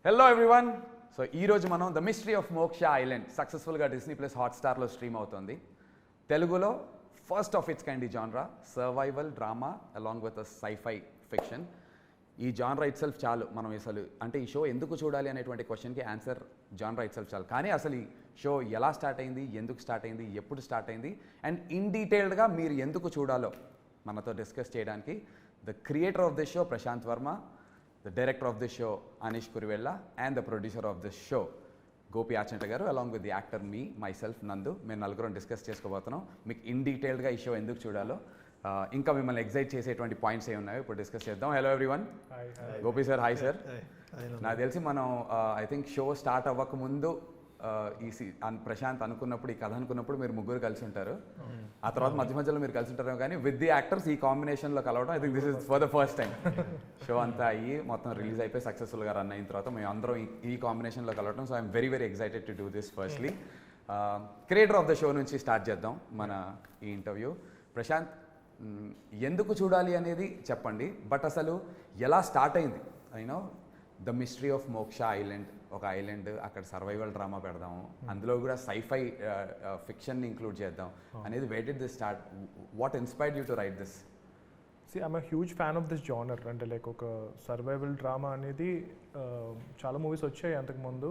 Hello everyone. So ఈరోజు మనం the mystery of Moksha island సక్సెస్ఫుల్గా డిస్నీ ప్లస్ హాట్స్టార్లో స్ట్రీమ్ అవుతుంది. తెలుగులో ఫస్ట్ ఆఫ్ ఇట్స్ కైండ్ ఈ genre, survival drama along with scifi fiction. ఈ జాన్రా ఇట్ సెల్ఫ్ చాలు. మనం అసలు అంటే ఈ షో ఎందుకు చూడాలి అనేటువంటి క్వశ్చన్కి ఆన్సర్ జాన్రా ఇట్ సెల్ఫ్ చాలు. కానీ అసలు ఈ షో ఎలా స్టార్ట్ అయింది, ఎందుకు స్టార్ట్ అయింది, ఎప్పుడు స్టార్ట్ అయింది అండ్ ఇన్ డీటెయిల్డ్గా మీరు ఎందుకు చూడాలో మనతో డిస్కస్ చేయడానికి the creator of this show Prashant Varma, the director of this show Anish Kurivella, and the producer of this show Gopi Achinta garu, along with the actor me myself Nandu. మేము నలుగురం discuss చేసుకోబోతున్నాం మీకు ఇన్ డీటెయిల్డ్గా ఈ show ఎందుకు చూడాలో, ఇంకా మిమ్మల్ని ఎగ్జైట్ చేసేటువంటి పాయింట్స్ ఏ ఉన్నాయో ఇప్పుడు డిస్కస్ చేద్దాం. Hello everyone. Gopi sir, hi sir. నాకు తెలిసి మనం ఐ థింక్ షో స్టార్ట్ అవ్వక ముందు ప్రశాంత్ అనుకున్నప్పుడు, ఈ కథ అనుకున్నప్పుడు మీరు ముగ్గురు కలిసి ఉంటారు. ఆ తర్వాత మధ్య మధ్యలో మీరు కలిసి ఉంటారు, కానీ విత్ ది యాక్టర్స్ ఈ కాంబినేషన్లో కలవడం I think this is for the first time. Show అంతా అయ్యి మొత్తం రిలీజ్ అయిపోయి సక్సెస్ఫుల్గా రన్ అయిన తర్వాత మేము అందరం ఈ కాంబినేషన్లో కలవడం. So I'm very very excited to do this. Firstly creator of the show నుంచి స్టార్ట్ చేద్దాం మన ఈ ఇంటర్వ్యూ. ప్రశాంత్, ఎందుకు చూడాలి అనేది చెప్పండి, బట్ అసలు ఎలా స్టార్ట్ అయింది? You know the mystery of Moksha island, ఒక ఐలాండ్, అక్కడ సర్వైవల్ డ్రామా పెడదాము, అందులో కూడా సైఫై ఫిక్షన్ని ఇంక్లూడ్ చేద్దాం అనేది. Where did this start? What inspired you to right this? I'm a huge fan of this genre. అంటే లైక్ ఒక సర్వైవల్ డ్రామా అనేది చాలా మూవీస్ వచ్చాయి అంతకుముందు.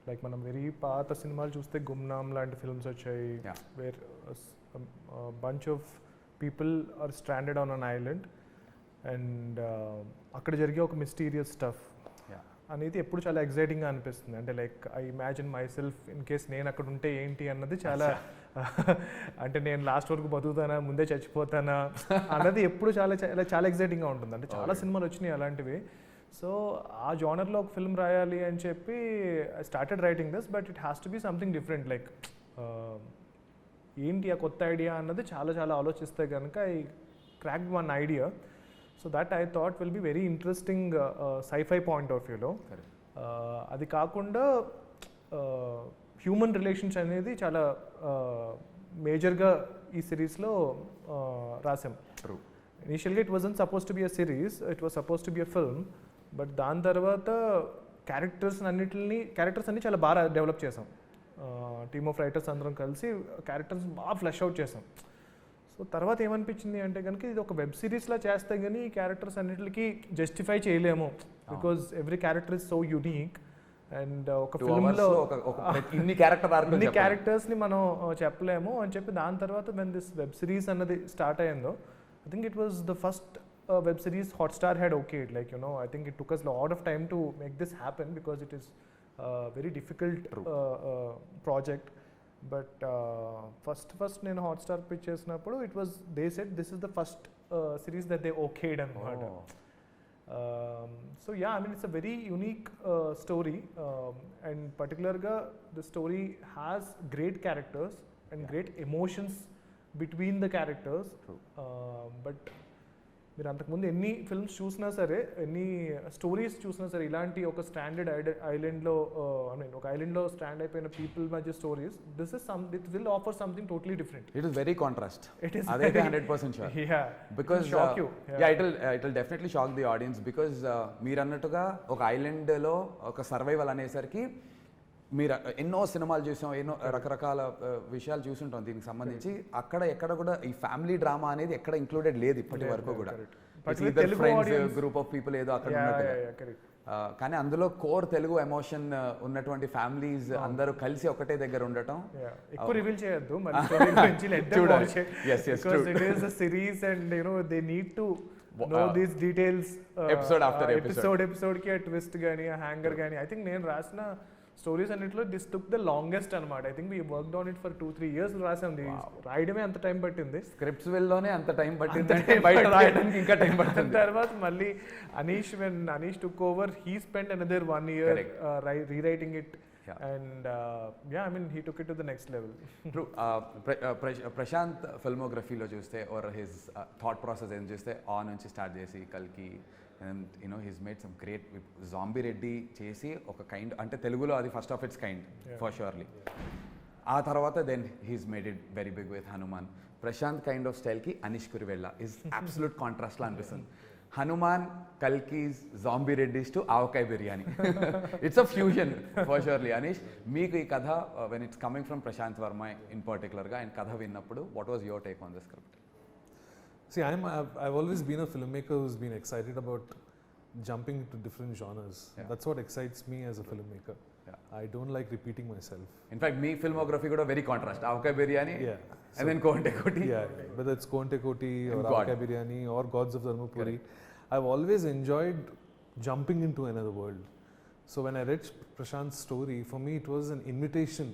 లైక్ మనం వెరీ పాత సినిమాలు చూస్తే గుమ్నామ్ లాంటి ఫిల్మ్స్ వచ్చాయి, where bunch of people are stranded on an island and అక్కడ జరిగే ఒక మిస్టీరియస్ స్టఫ్ అనేది ఎప్పుడు చాలా ఎగ్జైటింగ్గా అనిపిస్తుంది. అంటే like I imagine my self in case నేను అక్కడ ఉంటే ఏంటి అన్నది చాలా అంటే నేను లాస్ట్ వరకు బతుకుతానా, ముందే చచ్చిపోతానా అన్నది ఎప్పుడు చాలా చాలా చాలా ఎగ్జైటింగ్గా ఉంటుంది. అంటే చాలా సినిమాలు వచ్చినాయి అలాంటివి. సో ఆ జానర్లో ఒక ఫిల్మ్ రాయాలి అని చెప్పి I started writing this, but it has to be something different. Like ఏంటి ఆ కొత్త ఐడియా అన్నది చాలా చాలా ఆలోచిస్తే కనుక I cracked one idea. So that I thought will be very interesting scifi point of వ్యూలో. అది కాకుండా హ్యూమన్ రిలేషన్స్ అనేది చాలా మేజర్గా ఈ సిరీస్లో రాసాం. ఇనీషియల్గా it wasn't suppose to be a series, it was suppose to be a film. But దాని తర్వాత క్యారెక్టర్స్ అన్ని చాలా బాగా డెవలప్ చేసాం. టీమ్ ఆఫ్ రైటర్స్ అందరం కలిసి క్యారెక్టర్స్ బాగా ఫ్లెష్ అవుట్ చేసాం. సో తర్వాత ఏమనిపించింది అంటే కనుక ఇది ఒక వెబ్ సిరీస్లా చేస్తే కానీ ఈ క్యారెక్టర్స్ అన్నిటికి జస్టిఫై చేయలేము, because every character is so unique. And ఒక ఫిల్మ్లో ఇన్ని క్యారెక్టర్స్ని మనం చెప్పలేము అని చెప్పి దాని తర్వాత వెన్ దిస్ వెబ్ సిరీస్ అన్నది స్టార్ట్ అయ్యిందో, I think it was the first web series Hotstar had okayed. Like, you know, I think it took us a lot of time to make this happen because it is very difficult project. But first నేను Hotstar pitch చేసినప్పుడు it was they said this is the first series that they okayed అనమాట. So yeah, I mean it's a very unique story and పర్టికులర్గా the story has great characters and great emotions between the characters. But మీరు అంతకుముందు ఎన్ని films చూసినా సరే, ఎన్ని stories చూసినా సరే, ఇలాంటి ఒక స్టాండర్డ్ ఐలాండ్లో ఐ మీన్ ఒక ఐలాండ్లో స్టాండ్ అయిపోయిన పీపుల్ మధ్య stories, this is it will offer something totally different. It is very contrast. It is అదైతే 100% sure. Yeah, because shock you. It will definitely shock the audience. Because మీరు అన్నట్టుగా ఒక ఐలాండ్లో ఒక సర్వైవల్ అనేసరికి మీరు ఎన్నో సినిమాలు చూసాం, ఎన్నో రకరకాల విషయాలు చూసుంటాం దీనికి సంబంధించి. అక్కడ ఎక్కడ కూడా ఈ ఫ్యామిలీ డ్రామా అనేది ఎక్కడ ఇంక్లూడెడ్ లేదు ఇప్పటి వరకు కూడా. గ్రూప్ ఆఫ్ పీపుల్ ఏదో అక్కడ ఉన్నట్టుగా, కానీ అందులో కోర్ తెలుగు ఎమోషన్ ఉన్నటువంటి ఫ్యామిలీస్ అందరూ కలిసి ఒకటే దగ్గర ఉండటం. ఎక్కువ రివీల్ చేయొద్దు మరి స్టోరీ గురించి, let them watch it because it is a series and you know they need to know these details episode కి ట్విస్ట్ గానీ హ్యాంగర్ గానీ. ఐ థింక్ నేను రాసిన స్టోరీస్ అన్నింటిలో దిస్ టుక్ ద లాంగెస్ట్ అనమాట. I think we worked on it for 2-3 years రాసాం. రాయడమే అంత టైం పట్టింది, స్క్రిప్ట్స్ వెళ్ళలోనే అంత టైం పట్టింది, బయట రాయడానికి ఇంకా టైం పట్టింది. తర్వాత మళ్ళీ when Anish took over, he spent another 1 year rewriting it. And yeah, I mean he took it to the next level. True. Prashanth ఫిల్మోగ్రఫీలో చూస్తే or his thought process ఏం చూస్తే ఆన్ నుంచి స్టార్ట్ చేసి కల్కి, and you know he's made some great zombie Reddy చేసి ఒక kind, అంటే తెలుగులో అది first of it's kind for surely. ఆ తర్వాత then he's made it very big with Hanuman. Prashanth kind of స్టైల్కి అనీష్ కురివెల్లా ఈజ్ అబ్సల్యూట్ కాంట్రాస్ట్లా అనిపిస్తుంది. Hanuman Kalki's zombie Reddy's to Avakaya Biryani. It's a fusion for surely. Anish, మీకు ఈ కథ when it's coming from Prashanth Varma in పర్టికులర్గా ఆయన కథ విన్నప్పుడు what was your take on the script? See, I've always been a filmmaker who's been excited about jumping into different genres. Yeah. That's what excites me as a filmmaker. Yeah. I don't like repeating myself. In fact మీ filmography కూడా very contrast. Avakaya Biryani Yeah. And then Konte Koti. Yeah, whether it's Konte Koti or And God. Avaka Biryani or Gods of Dharmapuri, I've always enjoyed jumping into another world. So when I read Prashant's story, for me it was an invitation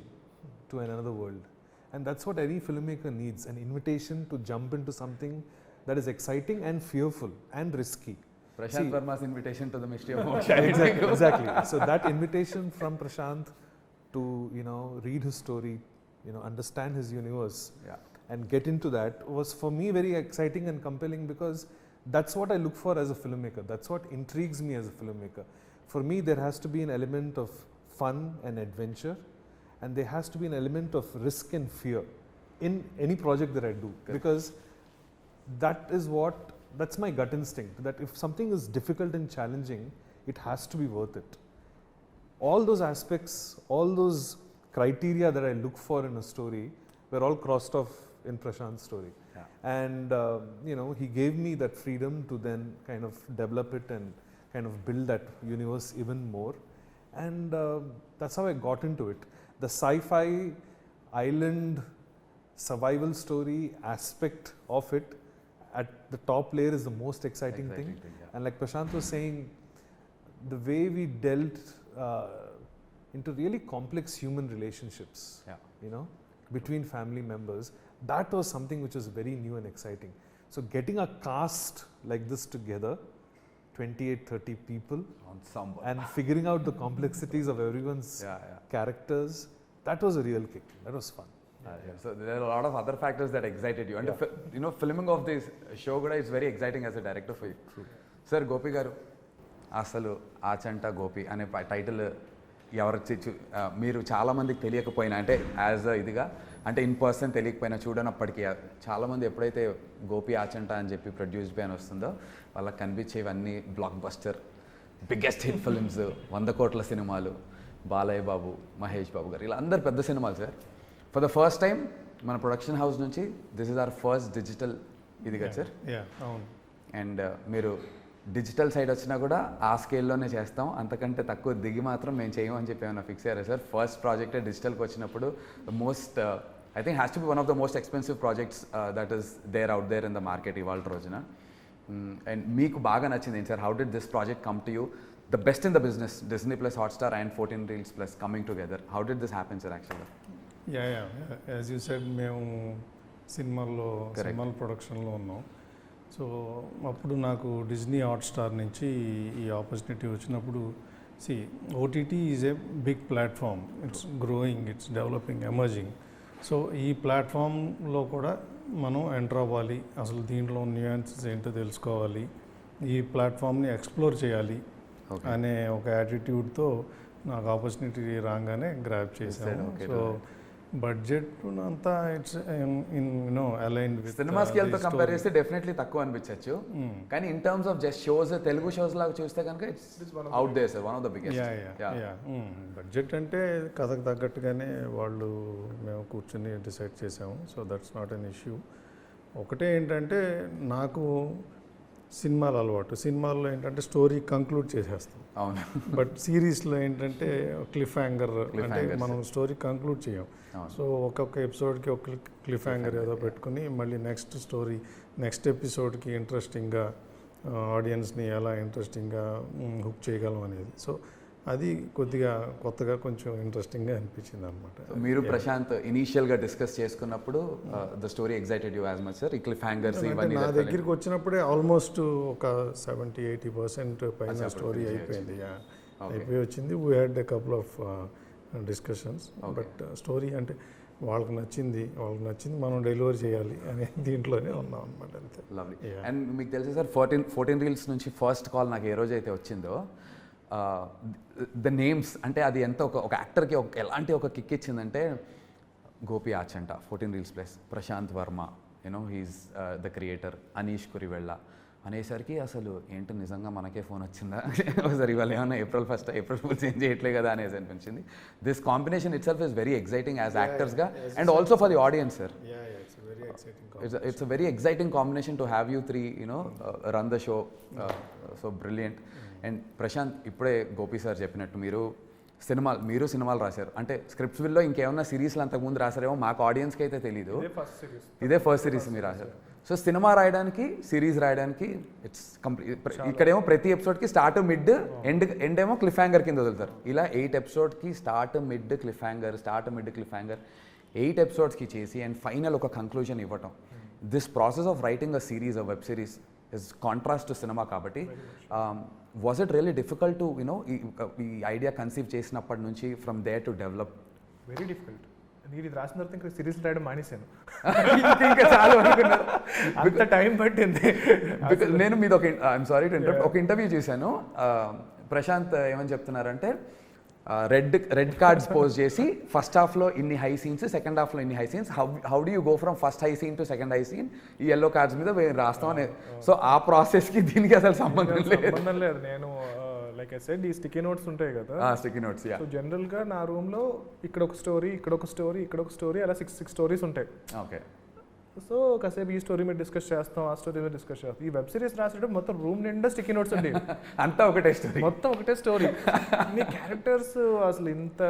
to another world. And that's what any filmmaker needs, an invitation to jump into something that is exciting and fearful and risky. Prashant Varma's invitation to the mystery of Moksha. Exactly. So that invitation from Prashant to, read his story, understand his universe, and get into that was for me very exciting and compelling, because that's what I look for as a filmmaker. That's what intrigues me as a filmmaker. For me, there has to be an element of fun and adventure, and there has to be an element of risk and fear in any project that I do. Correct. Because that's my gut instinct, that if something is difficult and challenging, it has to be worth it. All those aspects, all those criteria that I look for in a story were all crossed off in Prashant's story. Yeah. And he gave me that freedom to then kind of develop it and kind of build that universe even more. And that's how I got into it. The sci-fi island survival story aspect of it at the top layer is the most exciting thing. Yeah. And like Prashant was saying, the way we dealt into really complex human relationships, Yeah. Between family members, that was something which was very new and exciting. So getting a cast like this together, 28-30 people, Ensemble. and figuring out the complexities of everyone's Yeah. characters, that was a real kick. That was fun. So there are a lot of other factors that excited you. And filming of this show kuda is very exciting as a director for you. True. Sir, Gopi garu, అసలు ఆచంట గోపి అనే title మీరు చాలామందికి తెలియకపోయినా, అంటే as ఇదిగా అంటే in person తెలియకపోయినా చూడనప్పటికీ చాలామంది ఎప్పుడైతే గోపి ఆచంట అని చెప్పి ప్రొడ్యూస్డ్ బై అని వస్తుందో వాళ్ళకి కనిపించేవన్నీ blockbuster biggest hit films, 100 కోట్ల సినిమాలు, బాలయ్య బాబు, మహేష్ బాబు గారు, ఇలా అందరు పెద్ద సినిమాలు. Sir, for the first time మన ప్రొడక్షన్ హౌస్ నుంచి this is our first digital ఇది కదా సార్? అవును. అండ్ మీరు డిజిటల్ సైడ్ వచ్చినా కూడా ఆ స్కేల్లోనే చేస్తాం, అంతకంటే తక్కువ దిగి మాత్రం మేము చేయమని చెప్పి ఏమైనా ఫిక్స్ అయ్యారా సార్? ఫస్ట్ ప్రాజెక్టే డిజిటల్కి వచ్చినప్పుడు most I think has to be one of the most expensive projects that is there out there in the market ఇవాళ రోజున. అండ్ మీకు బాగా నచ్చింది ఏంటి sir? How did this project come to you? The best in the business, Disney Plus Hotstar and 14 Reels Plus coming together. How did this happen, sir, actually? Yeah. As you said, మేము సినిమాల ప్రొడక్షన్లో ఉన్నాం. So అప్పుడు నాకు Disney Hotstar నుంచి ఈ opportunity వచ్చినప్పుడు, OTT is a big platform, it's growing, it's developing, emerging. So ఈ ప్లాట్ఫామ్లో కూడా మనం ఎంటర్ అవ్వాలి, అసలు దీంట్లో న్యూయాన్సెస్ ఏంటో తెలుసుకోవాలి, ఈ ప్లాట్ఫామ్ని ఎక్స్ప్లోర్ చేయాలి అనే ఒక యాటిట్యూడ్తో నాకు ఆపర్చునిటీ రాగానే గ్రాబ్ చేశాను. సో బడ్జెట్ అంతా ఇట్స్ అలైన్ విత్ సినిమా స్కేల్తో కంపేర్ చేస్తే డెఫినెట్లీ తక్కువ అనిపించవచ్చు, కానీ in terms of just shows, Telugu shows లాగా చూస్తే కనుక it's out there sir, one of the biggest. Budget అంటే కథకు తగ్గట్టుగానే మేము కూర్చొని డిసైడ్ చేసాము. So that's not an issue. ఒకటే ఏంటంటే నాకు సినిమాలు అలవాటు, సినిమాల్లో ఏంటంటే స్టోరీ కంక్లూడ్ చేసేస్తాం. అవును. బట్ సిరీస్లో ఏంటంటే క్లిఫ్ హ్యాంగర్, అంటే మనం స్టోరీ కంక్లూడ్ చేయం. సో ఒక్కొక్క ఎపిసోడ్కి ఒక క్లిఫ్ హ్యాంగర్ ఏదో పెట్టుకుని మళ్ళీ నెక్స్ట్ ఎపిసోడ్కి ఇంట్రెస్టింగ్గా ఆడియన్స్ని ఎలా ఇంట్రెస్టింగ్గా హుక్ చేయగలం అనేది. సో అది కొద్దిగా కొత్తగా కొంచెం ఇంట్రెస్టింగ్గా అనిపించింది అనమాట. మీరు ప్రశాంత్ ఇనీషియల్గా డిస్కస్ చేసుకున్నప్పుడు the story excited you as much sir? ఈ క్లిఫ్ హ్యాంగర్స్ ఇవన్నీ నా దగ్గరికి వచ్చినప్పుడే ఆల్మోస్ట్ ఒక 70-80% పైన స్టోరీ అయిపోయింది, అయిపోయి వచ్చింది. We had a couple of discussions. But story అంటే వాళ్ళకి నచ్చింది మనం డెలివరీ చేయాలి అనే దీంట్లోనే ఉన్నాం అనమాట, అంతే. లవ్లీ. అండ్ మీకు తెలుసు సార్, 14 రీల్స్ నుంచి ఫస్ట్ కాల్ నాకు ఏ రోజైతే వచ్చిందో, ద నేమ్స్ అంటే అది ఎంత ఒక యాక్టర్కి ఎలాంటి ఒక కిక్ ఇచ్చిందంటే, Gopi Achanta, 14 Reels Plus, Prashanth Varma, he's the creator, Anish Kurivella, అనేసరికి అసలు ఏంటి నిజంగా మనకే ఫోన్ వచ్చిందా ఒకసారి ఇవాళ ఏమన్నా ఏప్రిల్ ఫుల్స్ ఏం చేయట్లే కదా అనేసి అనిపించింది. This combination itself is very exciting as యాక్టర్స్గా and also for the audience sir. It's a very exciting combination to have you three, run the show. So brilliant. And Prashant, ఇప్పుడే Gopi sir చెప్పినట్టు మీరు సినిమాలు రాశారు అంటే scripts willow ఇంకేమన్నా సిరీస్లు అంతకుముందు రాశారేమో మాకు ఆడియన్స్కి అయితే తెలీదు. ఇదే ఫస్ట్ సిరీస్ మీరు రాశారు. సో సినిమా రాయడానికి సిరీస్ రాయడానికి ఇట్స్ కంప్లీట్. ఇక్కడేమో ప్రతి ఎపిసోడ్కి స్టార్ట్ మిడ్ ఎండ్ ఏమో క్లిఫ్ హ్యాంగర్ కింద వదులుతారు. ఇలా 8 ఎపిసోడ్కి స్టార్ట్ మిడ్ క్లిఫ్ హ్యాంగర్ 8 ఎపిసోడ్స్కి చేసి అండ్ ఫైనల్ ఒక కంక్లూజన్ ఇవ్వటం. This process of writing a series a web series is contrast to సినిమా కాబట్టి was it really difficult to ఈ ఐడియా కన్సీవ్ చేసినప్పటి నుంచి from there to develop? Very difficult. నేను ఇది రాసిన తర్వాత ఇంకా సిరీస్ రాయడం మానేశాను. ఇంకా చాలా అనుకున్నారు అంత టైం పట్టింది. నేను మీద ఐఎమ్ సారీ టు ఇంటరప్ట్, ఒక ఇంటర్వ్యూ చూశాను. ప్రశాంత్ ఏమని చెప్తున్నారంటే రెడ్ కార్డ్స్ పోస్ట్ చేసి ఫస్ట్ హాఫ్లో ఇన్ని హై సీన్స్, సెకండ్ హాఫ్లో ఇన్ని high scenes, how do you go from first high scene to second high scene, ఈ ఎల్లో కార్డ్స్ మీద రాస్తాం అనేది. సో ఆ ప్రాసెస్కి దీనికి అసలు సంబంధం లేదు. నేను లైక్ ఐ సెడ్ ఈ స్టిక్కీ నోట్స్ ఉంటాయి కదా, స్టిక్కీ నోట్స్. సో జనరల్గా నా రూమ్లో ఇక్కడ ఒక స్టోరీ అలా 6 స్టోరీస్ ఉంటాయి. ఓకే. సో కాసేపు ఈ స్టోరీ మీద డిస్కస్ చేస్తాం, ఆ స్టోరీ మీద డిస్కస్ చేస్తాం. ఈ వెబ్ సిరీస్ రాసేటప్పుడు మొత్తం రూమ్ నిండా స్టిక్కీ నోట్స్ ఉంటాయి. అంతా ఒకటే స్టోరీ, మొత్తం ఒకటే స్టోరీ. ఇన్ని క్యారెక్టర్స్, అసలు ఇంత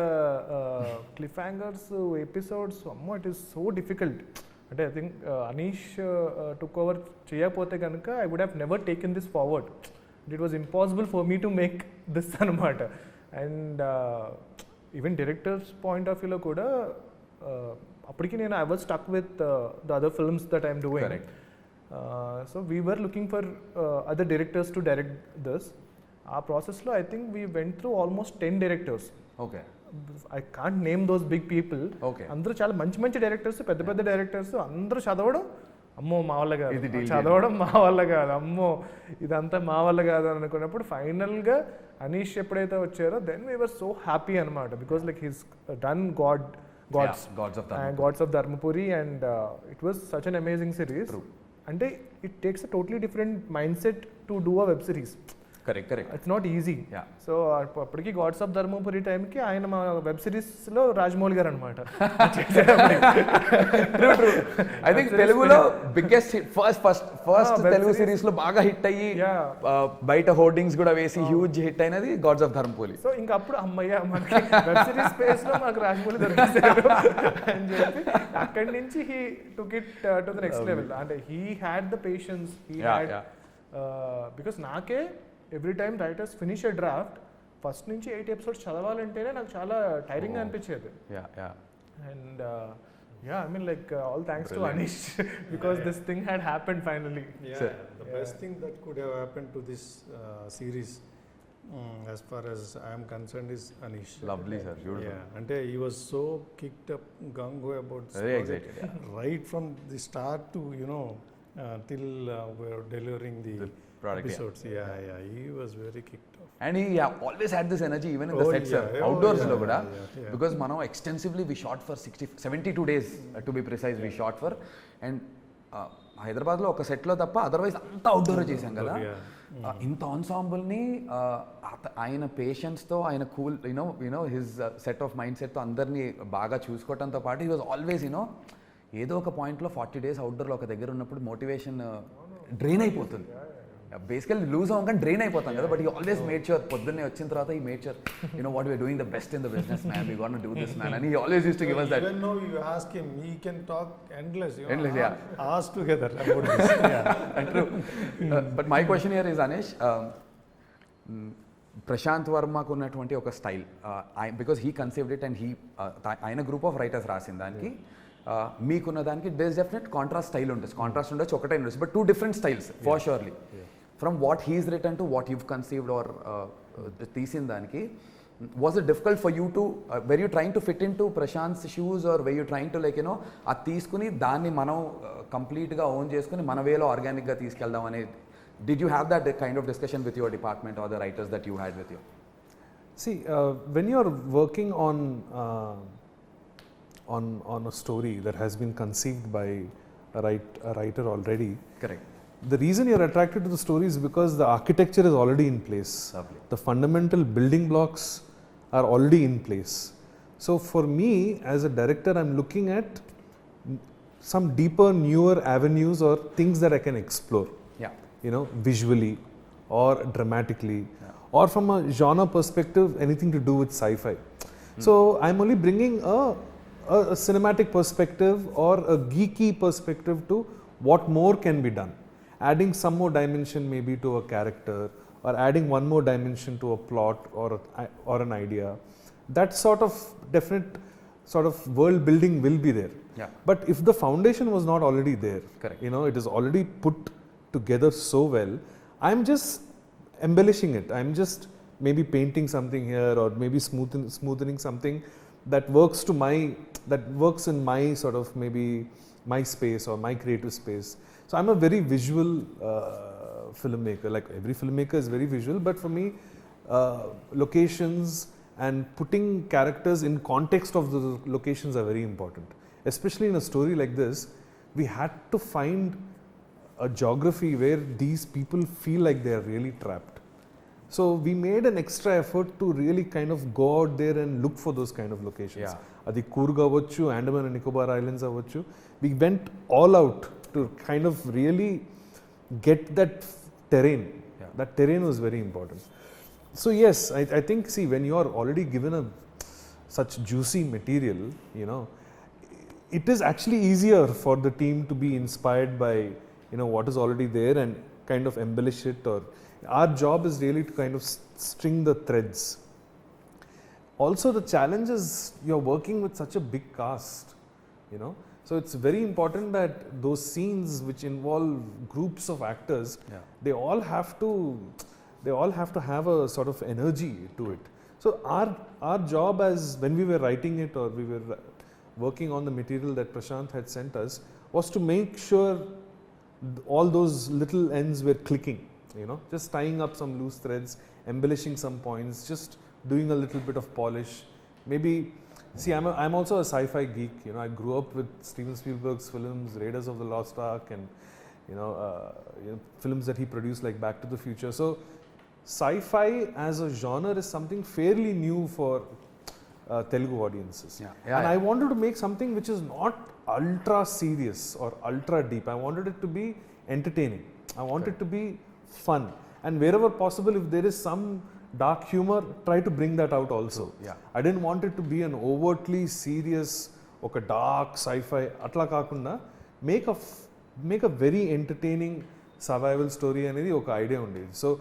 క్లిఫ్ హ్యాంగర్స్, ఎపిసోడ్స్, అమ్మో ఇట్ ఈస్ సో డిఫికల్ట్. అంటే I think Anish took over చేయకపోతే కనుక I would have never taken this forward. It was impossible for me to make this అనమాట. And even directors point of వ్యూలో కూడా అప్పటికి నేను I was stuck with the other films that I'm doing. So we were looking for other directors to direct this. ఆ ప్రాసెస్లో I think we went through almost 10 directors. Okay. I can't name those big people. అందరూ చాలా మంచి directors, పెద్ద directors. అందరూ చదవడం అమ్మో మా వల్ల కాదు, చదవడం మా వల్ల కాదు, అమ్మో ఇదంతా మా వల్ల కాదు అని అనుకున్నప్పుడు ఫైనల్గా అనీష్ ఎప్పుడైతే వచ్చారో then we were so happy అనమాట. Because like he's done Gods of Dharmapuri, and it was such an amazing series. True. And it takes a totally different mindset to do a web series. Correct. It's not easy. Yeah. So అప్పటికి God's of Dharmapuri టైంకి ఆయన మా web సిరీస్లో రాజమౌళి గారు అనమాట. I think తెలుగులో biggest first Telugu series లో బాగా హిట్ అయ్యి బయట హోర్డింగ్స్ కూడా వేసి హ్యూజ్ హిట్ అయినది గాడ్స్ ఆఫ్ ధర్మపురి. సో ఇంకా అప్పుడు అమ్మయ్య మనకి వెబ్ సిరీస్ స్పేస్ లో మాకు రాజమౌళి దొరికేశారు అని చెప్పి అక్కడి నుంచి he took it to the next level. అంటే he had the patience, he had because నాకే every time writers finish a draft first నుంచి 8 ఎపిసోడ్స్ చదవాలంటేనే నాకు చాలా టైరింగ్గా అనిపించేది. And I mean like all thanks to Anish because this thing had happened finally. The best thing that could have happened to this series as far as I am concerned is Anish. Lovely sir, beautiful. Ante he was so kicked up gung-ho about very excited, right from the start to till we were delivering the episodes. He was very kicked off. And he always had this energy even in the sets, outdoors lo kuda, because mano extensively we shot for 72 days to be precise. We shot for, and హైదరాబాద్లో ఒక సెట్లో తప్ప otherwise అంతా outdoor చేశాం కదా. ఇంత ఆన్సాంబుల్ని ఆయన పేషెన్స్తో, ఆయన cool you know his set of mind సెట్తో అందరినీ బాగా చూసుకోవడంతో పాటు హీ వాజ్ ఆల్వేస్ ఏదో ఒక పాయింట్లో 40 days అవుట్డోర్లో ఒక దగ్గర ఉన్నప్పుడు మోటివేషన్ డ్రైన్ అయిపోతుంది. బేసికల్లీ లూజ్ అవ్వక డ్రైన్ అయిపోతాం కదా, but he always made sure పొద్దున్నే వచ్చిన తర్వాత ఈ made sure what we're doing the best in the business man, we gonna do this man, and he always used to give us that. Even though you ask him, he can talk endless, hours together about this. True. But my question here is, Anish, Prashanth వర్మకు ఉన్నటువంటి ఒక style, because he conceived it and ఆయన group of writers రాసిన దానికి మీకున్న దానికి there is definite contrast style ఉంటుంది. Contrast ఉండొచ్చు, ఒకటే ఉండొచ్చు, but 2 different styles for surely. From what he's written to what you've conceived or తీసిన దానికి, was it difficult for you to were you trying to fit into Prashant's shoes, or were you trying to like అది తీసుకుని దాన్ని మనం కంప్లీట్గా own చేసుకుని మన వేలో ఆర్గానిక్గా తీసుకెళ్దాం అనేది, did you have that kind of discussion with your department or the writers that you had with you? See, when you're working on a story that has been conceived by a writer already, correct, the reason you're attracted to the story is because the architecture is already in place. Lovely. The fundamental building blocks are already in place. So for me as a director, I'm looking at some deeper, newer avenues or things that I can explore. Yeah. You know, visually or dramatically, or from a genre perspective, anything to do with sci-fi. So I'm only bringing a cinematic perspective or a geeky perspective to what more can be done. Adding some more dimension maybe to a character, or adding one more dimension to a plot or an idea. That sort of definite sort of world building will be there. Yeah. But if the foundation was not already there, Correct. you know, it is already put together so well, I'm just embellishing it. I'm just maybe painting something here, or maybe smoothening something that works in my sort of maybe my space or my creative space. So I'm a very visual filmmaker. Like every filmmaker is very visual, but for me, locations and putting characters in context of the locations are very important. Especially in a story like this, we had to find a geography where these people feel like they are really trapped. So we made an extra effort to really kind of go out there and look for those kind of locations. Yeah. Adi Coorg avvachu, Andaman and Nicobar Islands avvachu. We went all out to kind of really get that terrain. Yeah. That terrain was very important. So yes, I think, see, when you are already given such juicy material, you know, it is actually easier for the team to be inspired by, you know, what is already there and kind of embellish it. Or our job is really to kind of string the threads. Also, the challenge is you're working with such a big cast, you know. So it's very important that those scenes which involve groups of actors, they all have to have a sort of energy to it. So our job, as when we were writing it or we were working on the material that Prashant had sent us, was to make sure all those little ends were clicking, you know, just tying up some loose threads, embellishing some points, just doing a little bit of polish. Maybe, see, I'm also a sci-fi geek, you know. I grew up with Steven Spielberg's films, Raiders of the Lost Ark, and you know, films that he produced like Back to the Future. So sci-fi as a genre is something fairly new for Telugu audiences. And I wanted to make something which is not ultra serious or ultra deep. I wanted it to be entertaining. I want it to be fun. And wherever possible, if there is some dark humor, try to bring that out also. I didn't want it to be an overtly serious, oka dark sci-fi, atla kakunda, make a very entertaining survival story anedi oka idea undi. So,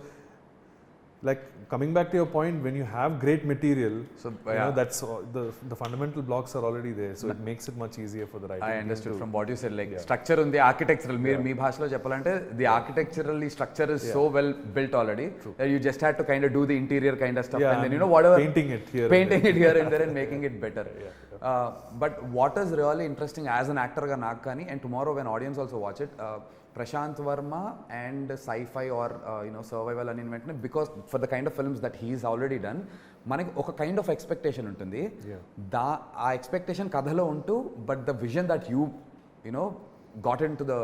like, coming back to your point, when you have great material, so you know, that's the fundamental blocks are already there, so it makes it much easier for the writing. I understood from what you said, like structure on the architectural, me bhashalo cheppalante, the architecturally structure is so well built already that you just had to kind of do the interior kind of stuff, and then, you know, whatever, painting it here and there and making it better. But what is really interesting as an actor ga naak kani, and tomorrow when audience also watch it, Prashant Verma and sci-fi or you know, survival and inventment, because for the kind of films that he's already done, manaki oka kind of expectation untundi. Aa expectation kadhalo untu, but the vision that you know got into the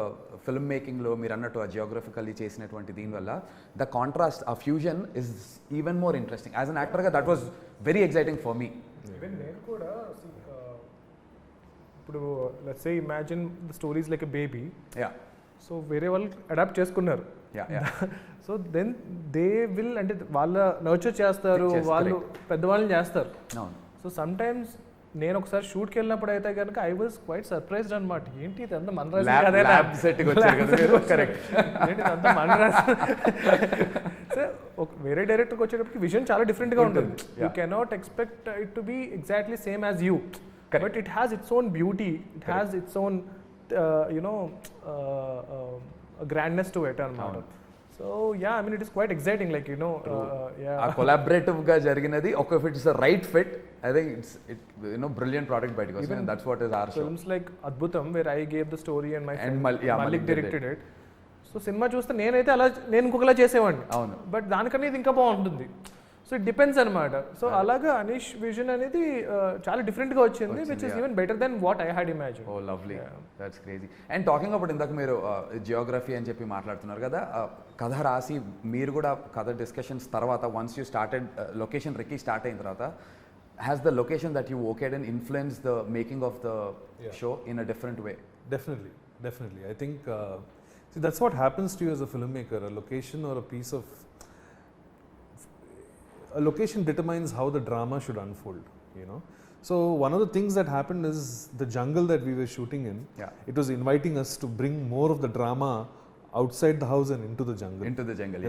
filmmaking lo meer annattu a geographically chesinatvanti deen valla, the contrast, a fusion is even more interesting. As an actor ga, that was very exciting for me. Even nenu kuda ఇప్పుడు let's say imagine the story is like a baby. So వేరే వాళ్ళు adapt చేసుకున్నారు. So then they will, అంటే వాళ్ళ nurture చేస్తారు, వాళ్ళు పెద్దవాళ్ళని చేస్తారు. సో సమ్ టైమ్స్ నేను ఒకసారి షూట్కి వెళ్ళినప్పుడు అయితే కనుక ఐ వాజ్ క్వైట్ సర్ప్రైజ్డ్ అనమాట. ఏంటి ఇదంతా మన వేరే డైరెక్టర్కి వచ్చేటప్పటికి విజన్ చాలా డిఫరెంట్గా ఉంటుంది. You cannot expect it to be exactly same as you, but it has its own beauty, it has its own grandness to it anamata. So yeah, I mean, it is quite exciting, like, you know, collaborative ga jariginadi, okay, if it's a right fit, I think it's you know, brilliant product by because and that's what is our films show. Like Adbhutam, where I gave the story and my friend Malik directed it. So cinema చూస్తే నేనైతే అలా నేను ఇంకొకలా చేసేవాడిని, but దానికన్నా ఇది ఇంకా బాగుంటుంది. So it depends అనమాట. సో అలాగా అనీష్ విజన్ అనేది చాలా డిఫరెంట్గా వచ్చింది, which is even better then what I had imagine. Oh lovely, that's crazy. And talking about ఇందాక మీరు జియోగ్రఫీ అని చెప్పి మాట్లాడుతున్నారు కదా, కథ రాసి మీరు కూడా కథ డిస్కషన్స్ తర్వాత once you started location recce start అయిన తర్వాత has the location that you okayed and influenced the making of the show in a different way? Definitely. I think see, that's what happens to you as a filmmaker. A location or a piece of a location determines how the drama should unfold, you know. So one of the things that happened is the jungle that we were shooting in, it was inviting us to bring more of the drama outside the house and into the jungle.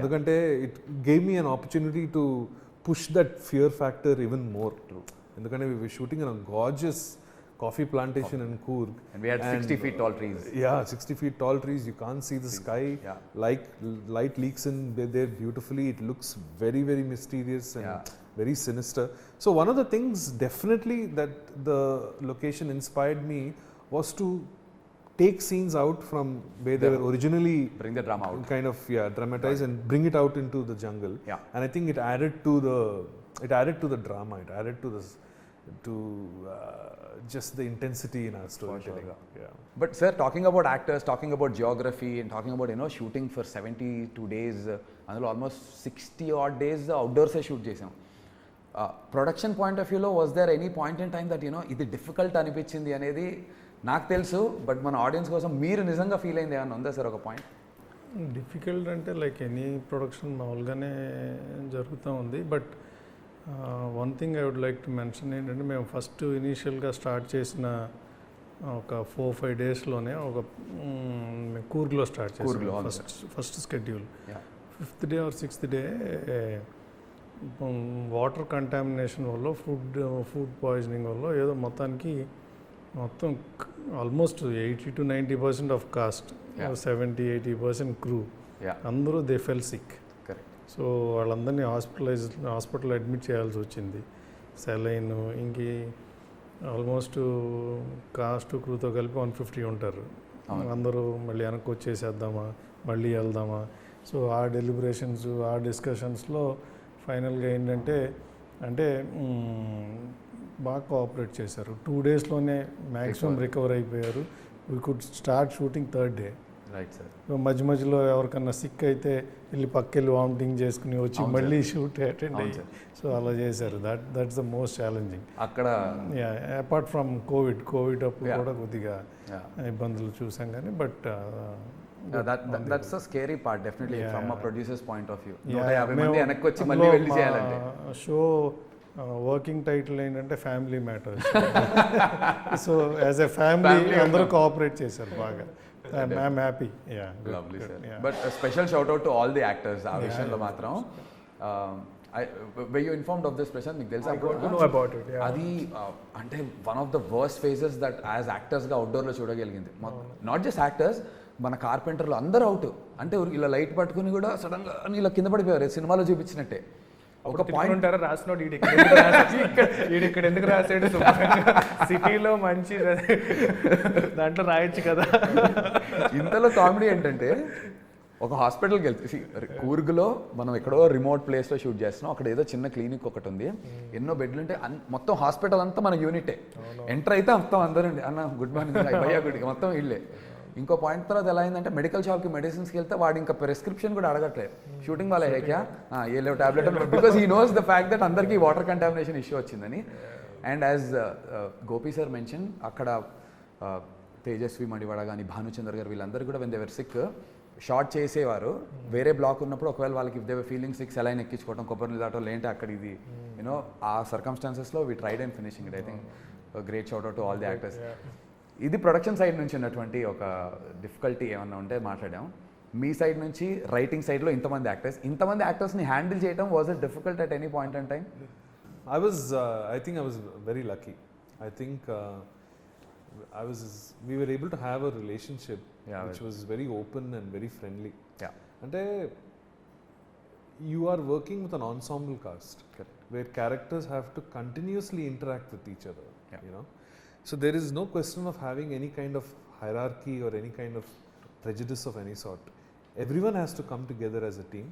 Endukante it gave me an opportunity to push that fear factor even more. Endukante we were shooting in a gorgeous coffee plantation in Coorg. And we had 60 feet tall trees. Yeah, 60 feet tall trees. You can't see the sky. Light leaks in there beautifully. It looks very, very mysterious and very sinister. So one of the things definitely that the location inspired me was to take scenes out from where they were originally, bring the drama out, kind of dramatize and bring it out into the jungle. And I think it added to the drama, it added to this just the intensity in our storytelling. But sir, talking about actors, talking about geography and talking about, you know, shooting for 72 days, అందులో almost 60 odd days outdoors shoot చేసాం. Production point of view లో was there any point in time that, you know, ఇది difficult అనిపించింది అనేది నాకు తెలుసు, but మన audience కోసం మీరు నిజంగా ఫీల్ అయింది ఏమన్నా ఉందా సార్ ఒక పాయింట్? డిఫికల్ట్ అంటే లైక్ ఎనీ ప్రొడక్షన్ మామూలుగానే జరుగుతూ ఉంది. But one thing I would like to mention ఏంటంటే, మేము ఫస్ట్ ఇనీషియల్గా స్టార్ట్ చేసిన ఒక 4-5 డేస్లోనే ఒక కూర్గ్లో స్టార్ట్ చేసాం first schedule. 5th day or 6th day water contamination వల్ల ఫుడ్ పాయిజనింగ్ వల్ల ఏదో మొత్తం almost 80 to 90% of cost, 70-80% crew, అందరూ దే ఫెల్ సిక్. సో వాళ్ళందరినీ హాస్పిటల్ అడ్మిట్ చేయాల్సి వచ్చింది. సెలైన్ ఇంకి ఆల్మోస్ట్ కాస్ట్ క్రూతో కలిపి 150 ఉంటారు. అందరూ మళ్ళీ వెనక్కి వచ్చేసేద్దామా, మళ్ళీ వెళ్దామా. సో ఆ డెలిబరేషన్స్, ఆ డిస్కషన్స్లో ఫైనల్గా ఏంటంటే బాగా కోఆపరేట్ చేశారు. 2 డేస్లోనే మ్యాక్సిమం రికవర్ అయిపోయారు. We could start shooting 3rd day. Right sir. మధ్యలో ఎవరికన్నా సిక్ అయితే వెళ్ళి పక్కెళ్ళి వామిటింగ్ చేసుకుని వచ్చి మళ్ళీ షూట్ అటెండ్ అయ్యి, సో అలా చేశారు. దట్స్ ద మోస్ట్ ఛాలెంజింగ్ అక్కడ. అపార్ట్ ఫ్రమ్ కోవిడ్ అప్పుడు కూడా కొద్దిగా ఇబ్బందులు చూసాం కానీ, but that's a scary part definitely from a producer's point of view. 150 మంది వెనక్కి వచ్చి మళ్ళీ వెళ్ళి చేయాలంటే. షో వర్కింగ్ టైటిల్ ఏంటంటే family matters. So as a family అందరూ కోఆపరేట్ చేశారు బాగా. I'm happy. Lovely sir. But a special shout out to all the actors. ఆ విషయంలో మాత్రం were you informed of this Prashant? మీకు తెలుసా? I got to know about it. అది అంటే one of the worst phases that as actors గా outdoor లో చూడగలిగింది. Not just actors, మన కార్పెంటర్లు అందరూ అవుట్. అంటే ఇలా లైట్ పట్టుకుని కూడా సడన్ గా ఇలా కింద పడిపోయారు, సినిమాలో చూపించినట్టే. ఒక పాయింట్ ఉంటారా రాసినోడు ఇక్కడ ఎందుకు రాసాడు, సిటీలో మంచి దాంట్లో రాయొచ్చు కదా. ఇంతలో కామెడీ ఏంటంటే, ఒక హాస్పిటల్కి వెళ్తే కూర్గ్లో మనం ఎక్కడో రిమోట్ ప్లేస్లో షూట్ చేస్తున్నాం. అక్కడ ఏదో చిన్న క్లినిక్ ఒకటి ఉంది, ఎన్నో బెడ్లు ఉంటే మొత్తం హాస్పిటల్ అంతా మన యూనిటే. ఎంటర్ అయితే మొత్తం అందరూ అన్న గుడ్ మార్నింగ్ భయ్యా గుడ్, మొత్తం ఇళ్ళే. ఇంకో పాయింట్ తర్వాత ఎలా అయిందంటే, మెడికల్ షాప్కి మెడిసిన్స్కి వెళ్తే వాడు ఇంకా ప్రిస్క్రిప్షన్ కూడా అడగట్లేదు. షూటింగ్ వాళ్ళ హేక్యా ఏ లేవు tablet, because he knows the fact that అందరికీ వాటర్ కంటామినేషన్ ఇష్యూ వచ్చిందని. And as Gopi sir mention, అక్కడ తేజస్వి మణివాడ కానీ భానుచందర్ గారు వీళ్ళందరూ కూడా when they were sick shot చేసేవారు. వేరే బ్లాక్ ఉన్నప్పుడు ఒకవేళ వాళ్ళకి if they were feeling sick saline ఎక్కించుకోవడం, కొబ్బరి నీళ్ళు దాటో లేంటే అక్కడ ఇది యూనో ఆ సర్కమ్స్టాన్సెస్లో we tried and finishing it. I think great shout out to all the actors. ఇది ప్రొడక్షన్ సైడ్ నుంచి ఉన్నటువంటి ఒక డిఫికల్టీ ఏమన్నా ఉంటే మాట్లాడాం. మీ సైడ్ నుంచి రైటింగ్ సైడ్లో ఇంతమంది యాక్టర్స్ని హ్యాండిల్ చేయడం was it difficult at any point in time? I think I was very lucky. I think we were able to have a relationship which was very open and very friendly. Ante you are working with an ensemble cast where characters have to continuously interact with each other, you know. So there is no question of having any kind of hierarchy or any kind of prejudice of any sort. Everyone has to come together as a team.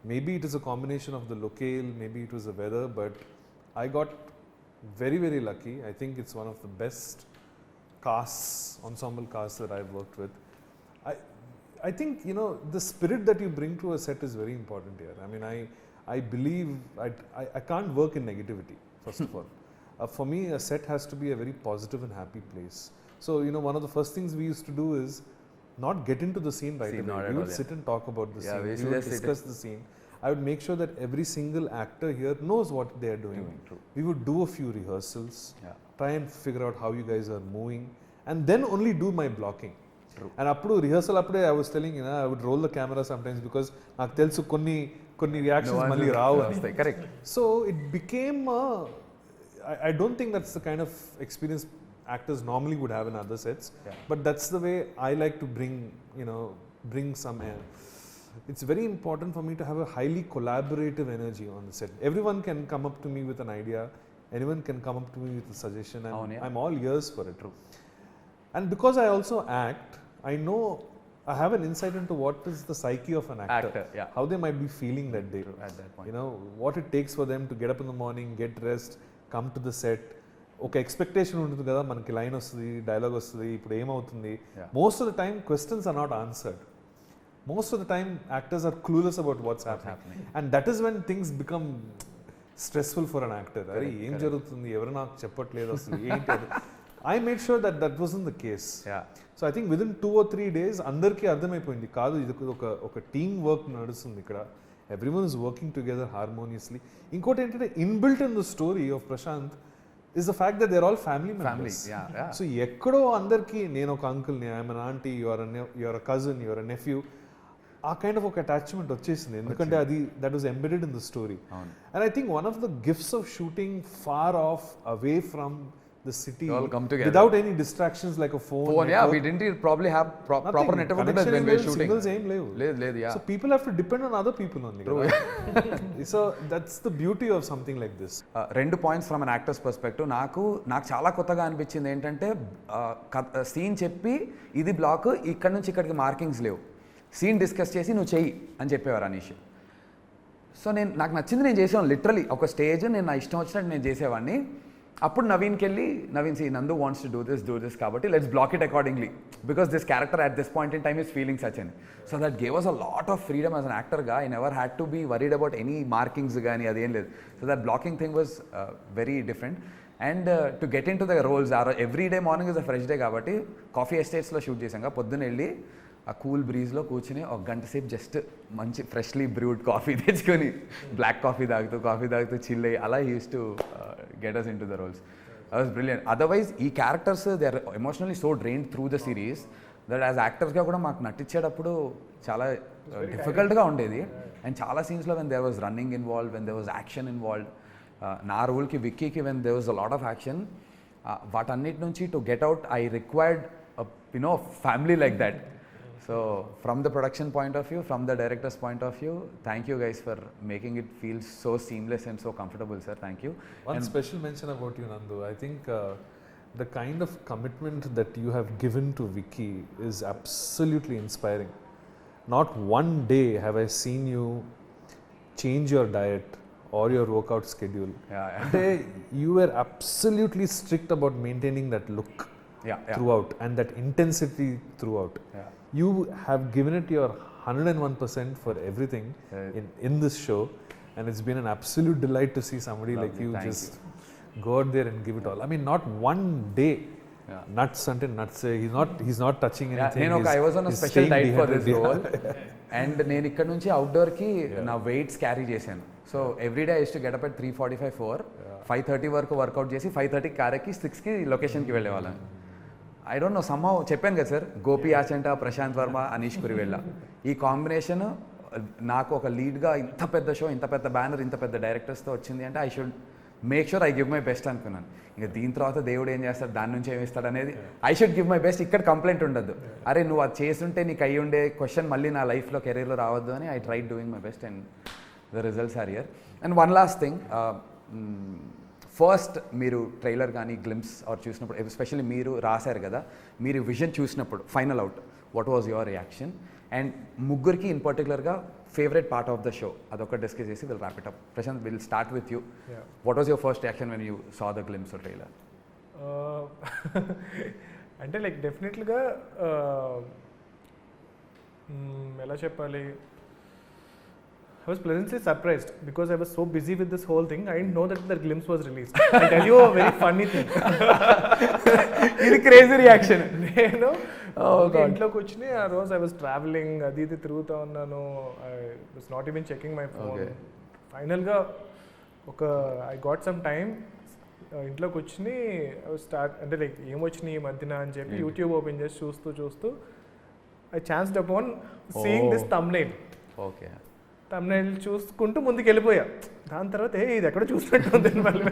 Maybe it is a combination of the locale, maybe it was the weather, but I got very, very lucky. I think it's one of the best casts, ensemble casts that I've worked with. I think, you know, the spirit that you bring to a set is very important here. I mean, I believe I can't work in negativity, first of all. For me, a set has to be a very positive and happy place. So, you know, one of the first things we used to do is not get into the scene right away. We would sit and talk about the scene. We would discuss the scene. I would make sure that every single actor here knows what they are doing. We would do a few rehearsals, try and figure out how you guys are moving, and then only do my blocking. And appudu rehearsal appude I was telling, you know, I would roll the camera sometimes because నాకు తెలుసు కొన్ని reactions మళ్ళీ రావు అని. Correct. So it became I don't think that's the kind of experience actors normally would have in other sets, but that's the way I like to bring some air. It's very important for me to have a highly collaborative energy on the set. Everyone can come up to me with an idea, anyone can come up to me with a suggestion, and I'm all ears for it. And because I also act, I know I have an insight into what is the psyche of an actor, how they might be feeling that day. At that point. You know, what it takes for them to get up in the morning, get dressed, come to the set. ఒక expectation ఉంటుంది కదా, మనకి line వస్తుంది, dialogue వస్తుంది, ఇప్పుడు ఏమవుతుంది. Most of the time questions are not answered. Most of the time actors are clueless about what's happening, and that is when things become stressful for an actor. అరే ఏం జరుగుతుంది, ఎవరు నాకు చెప్పట్లేదు అసలు ఏంటి అది. I made sure that that wasn't the case. So I think within 2 or 3 days అందరికీ అర్థమైపోయింది కాదు ఇది ఒక టీమ్ వర్క్ నడుస్తుంది ఇక్కడ. Everyone is working together harmoniously. ఇంకోటి ఏంటంటే inbuilt in the story of Prashant is the fact that they're all family members. So ఎక్కడో అందరికీ నేను ఒక అంకుల్ని, I'm an aunty, your a cousin, your a nephew, ఆ కైండ్ ఆఫ్ ఒక అటాచ్మెంట్ వచ్చేసింది, ఎందుకంటే అది that was embedded in the story. And I think one of the gifts of shooting far off away from the city without any distractions like a phone. We didn't probably have proper network when we were shooting. Signals aim levu. So people have to depend on other people only. So that's the beauty of something like this. Rendu points from an actor's perspective. నాకు చాలా కొత్తగా అనిపించింది ఏంటంటే, scene చెప్పి ఇది black, ఇక్కడ నుంచి ఇక్కడికి మార్కింగ్స్ లేవు, సీన్ డిస్కస్ చేసి నువ్వు చెయ్యి అని చెప్పేవారు అనీష్. సో నాకు నచ్చింది నేను చేసేవాడిని. లిటరలీ ఒక స్టేజ్ నేను నా ఇష్టం వచ్చినట్టు నేను చేసేవాడిని. అప్పుడు నవీన్కి వెళ్ళి, Naveen Nandu wants to do this కాబట్టి let's block it accordingly, because this character at this point in time is feeling such అని. So that gave us a lot of freedom as an యాక్టర్గా. I never had to be worried about any markings కానీ అదేం లేదు. So that blocking thing was very different. And to get in to the roles every day morning is a fresh day కాబట్టి coffee ఎస్టేట్స్లో shoot చేసాం. పొద్దున్న వెళ్ళి ఆ cool బ్రీజ్లో కూర్చుని ఒక గంట సేపు జస్ట్ మంచి ఫ్రెష్లీ బ్రూడ్ కాఫీ తెచ్చుకొని బ్లాక్ కాఫీ తాగుతూ చిల్ అయ్యి అలా use to get us in to the roles. That was brilliant. Otherwise, ఈ characters they are emotionally so drained through the series that as యాక్టర్స్గా కూడా మాకు నటించేటప్పుడు చాలా డిఫికల్ట్గా ఉండేది. అండ్ చాలా సీన్స్లో when there was running involve, when there was action involved, నా రోల్కి విక్కీకి when there was a lot of action, వాటన్నిటి నుంచి to get out I required family like that. So from the production point of view, from the director's point of view, thank you guys for making it feel so seamless and so comfortable, sir. Thank you. One special mention about you, Nandu. I think the kind of commitment that you have given to Vicky is absolutely inspiring. Not one day have I seen you change your diet or your workout schedule. You were absolutely strict about maintaining that look throughout and that intensity throughout. You have given it your 101% for everything in this show, and it's been an absolute delight to see somebody like you just go out there and give it all. I mean, not one day nuts until nuts. He's not touching anything. I was on a special diet for this role, and నేను ఇక్కడ నుంచి అవుట్డోర్కి నా weights carry చేశాను. So every day I use to get up at 3:45, 4, 5:30 వరకు work out చేసి 5:30 కారెక్కి 6కి లొకేషన్కి వెళ్ళేవాళ్ళం. ఐ డోంట్ నో, సమ్హౌ చెప్పాను కదా సార్, గోపి ఆచంట, ప్రశాంత్ వర్మ, అనీష్ కురివెళ్ళ, ఈ కాంబినేషన్ నాకు ఒక లీడ్గా ఇంత పెద్ద షో, ఇంత పెద్ద బ్యానర్, ఇంత పెద్ద డైరెక్టర్స్తో వచ్చింది అంటే I should make sure I give my best అనుకున్నాను. ఇంకా దీని తర్వాత దేవుడు ఏం చేస్తాడు, దాని నుంచి ఏమి ఇస్తాడు అనేది I should give my best. ఇక్కడ కంప్లైంట్ ఉండద్దు, అరే నువ్వు అది చేస్తుంటే నీకు అయ్యి ఉండే క్వశ్చన్ మళ్ళీ నా లైఫ్లో, కెరీర్లో రావద్దు అని I try doing my best and the results are here. And one last thing, first మీరు ట్రైలర్ కానీ గ్లిమ్స్ ఆర్ చూసినప్పుడు, ఎస్పెషల్లీ మీరు రాశారు కదా, మీరు విజన్ చూసినప్పుడు final out, what was your reaction? And ముగ్గురికి ఇన్ పర్టికులర్గా favourite part of the show అదొక డిస్కస్ చేసి will wrap it up. Prashant, will start with you. Yeah. What was your first reaction when you saw the glimpse trailer? అంటే like డెఫినెట్లీగా ఎలా చెప్పాలి, I was pleasantly surprised because I was so busy with this whole thing. I didn't know that the glimpse was released. I'll tell you a very funny thing. ఇది crazy reaction. నేను ఇంట్లోకి వచ్చి ఆ రోజు I was travelling, అది ఇది తిరుగుతూ ఉన్నాను. I was not even checking my phone. ఫైనల్గా ఐ గాట్ సమ్ టైమ్, ఇంట్లోకి వచ్చి స్టార్ట్ అంటే లైక్ ఏమొచ్చినాయి ఈ మధ్యన అని చెప్పి యూట్యూబ్ ఓపెన్ చేసి చూస్తూ I chanced upon seeing this thumbnail. Okay, thumbnail చూసుకుంటూ ముందుకు వెళ్ళిపోయా. దాని తర్వాత ఇది ఎక్కడ చూసినట్టు ఉంది మళ్ళీ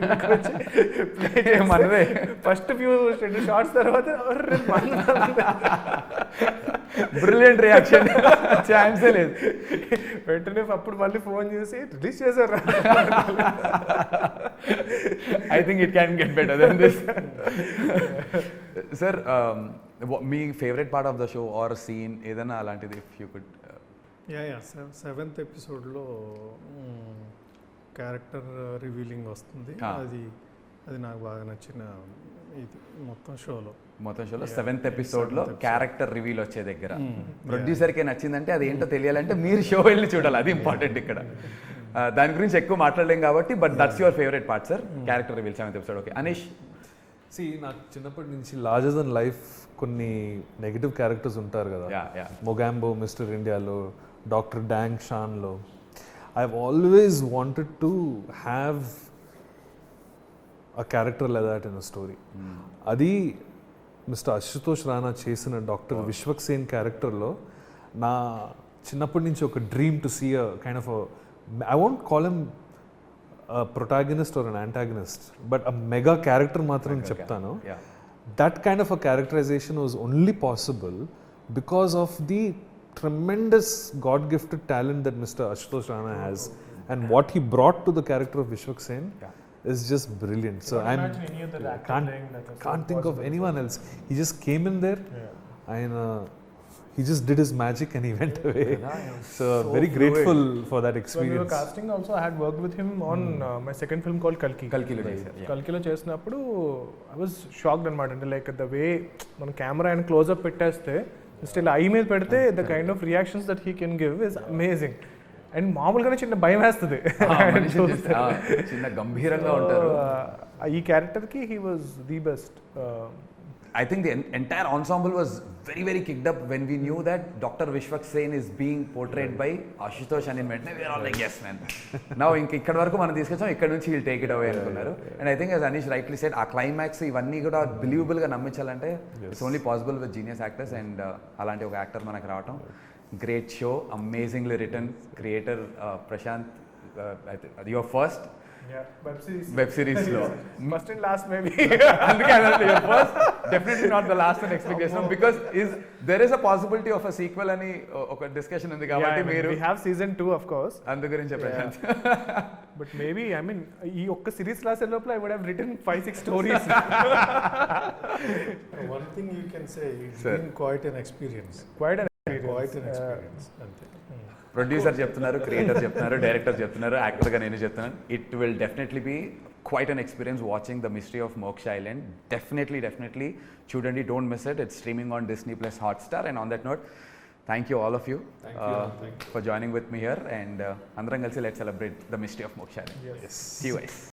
మనదే ఫస్ట్ ఫ్యూ షార్ట్స్ తర్వాత బ్రిలియంట్ రియాక్షన్, ఛాన్సే లేదు. వెంటనే అప్పుడు మళ్ళీ ఫోన్ చేసి రిలీజ్ చేశారు. I think it can get better then this. Sir, మీ favourite part of the show or scene ఏదైనా అలాంటిది ఇఫ్ యూ కుడ్? సెవెంత్ ఎపిసోడ్లో క్యారెక్టర్ రివీలింగ్ వస్తుంది. అది నాకు బాగా నచ్చిన ఇది మొత్తం షోలో సెవెంత్ ఎపిసోడ్లో క్యారెక్టర్ రివీల్ వచ్చే దగ్గర ప్రొడ్యూసర్కే నచ్చిందంటే అది ఏంటో తెలియాలంటే మీరు షో వెళ్ళి చూడాలి, అది ఇంపార్టెంట్ ఇక్కడ. దాని గురించి ఎక్కువ మాట్లాడలేం కాబట్టి, but that's your favourite part sir, character reveal seventh episode. Okay, Anish. నాకు చిన్నప్పటి నుంచి లార్జర్ దెన్ లైఫ్ కొన్ని నెగిటివ్ క్యారెక్టర్స్ ఉంటారు కదా, మొగాంబో మిస్టర్ ఇండియాలో, డాక్టర్ డాంగ్ షాన్లో. I always wanted to have a character like that in a story. అది మిస్టర్ అశుతోష్ రాణా చేసిన డాక్టర్ విశ్వక్ సేన్ క్యారెక్టర్లో నా చిన్నప్పటి నుంచి ఒక dream to see a kind of I won't call him protagonist are an antagonist, but a mega character మాత్రం చెప్తాను. That kind of a characterization was only possible because of the tremendous God-gifted talent that Mr. Ashutosh Rana has, and what he brought to the character of Vishwak Sen is just brilliant. So I can't think of anyone else. He just came in there and he just did his magic and he went away. So very grateful for that experience. When we were casting also, I had worked with him on my second film called Kalki. Kalkilo చేసినప్పుడు I was shocked అనమాట. అంటే like the way మన camera and close up పెట్టేస్తే still I మీద పెడితే the kind of reactions that he can give is amazing. And మామూలుగానే చిన్న భయం వేస్తుంది, చిన్న గంభీరంగా ఉంటారు. ఈ క్యారెక్టర్కి he was the best. I think the entire ensemble was very, very kicked up when we knew that Dr. Vishwak Sen is being portrayed by Ashutosh and in Ventane we are all like, yes man. Now ikkada varaku మనం తీసుకొచ్చాం, ఇక్కడ నుంచి he'll take it away అనుకున్నారు. And I think as Anish rightly said, ఆ climax ఇవన్నీ కూడా believable గా నమ్మించాలంటే it's only possible with genius actors, and అలాంటి ఒక యాక్టర్ మనకు రావటం. Great show, amazingly written, creator Prashant, your first web series లో ఫస్ట్ అండ్ లాస్ట్ మేబీ. అందుకే అనండి, first definitely not the last అని ఎక్స్పెక్ట్ చేస్తున్నాం, because there is a possibility of a sequel అని ఒక డిస్కషన్ ఉంది కాబట్టి మీరు we have season 2 of course, అందు గురించి Prashant. But maybe I mean ఈ ఒక్క సిరీస్ రాసే లోపల I would have written 5-6 stories. One thing you can say, it's been quite an experience. అంతే. ప్రొడ్యూసర్ చెప్తున్నారు, క్రియేటర్ చెప్తున్నారు, డైరెక్టర్ చెప్తున్నారు, యాక్టర్గా నేను చెప్తున్నాను. It will definitely be quite an experience watching the mystery of Moksha island. Definitely చూడండి, don't miss it. It's streaming on Disney+ Hotstar. And on that note, thank you all of you for joining with me here, and అందరం కలిసి let's celebrate the mystery of Moksha Island. Yes. See you guys.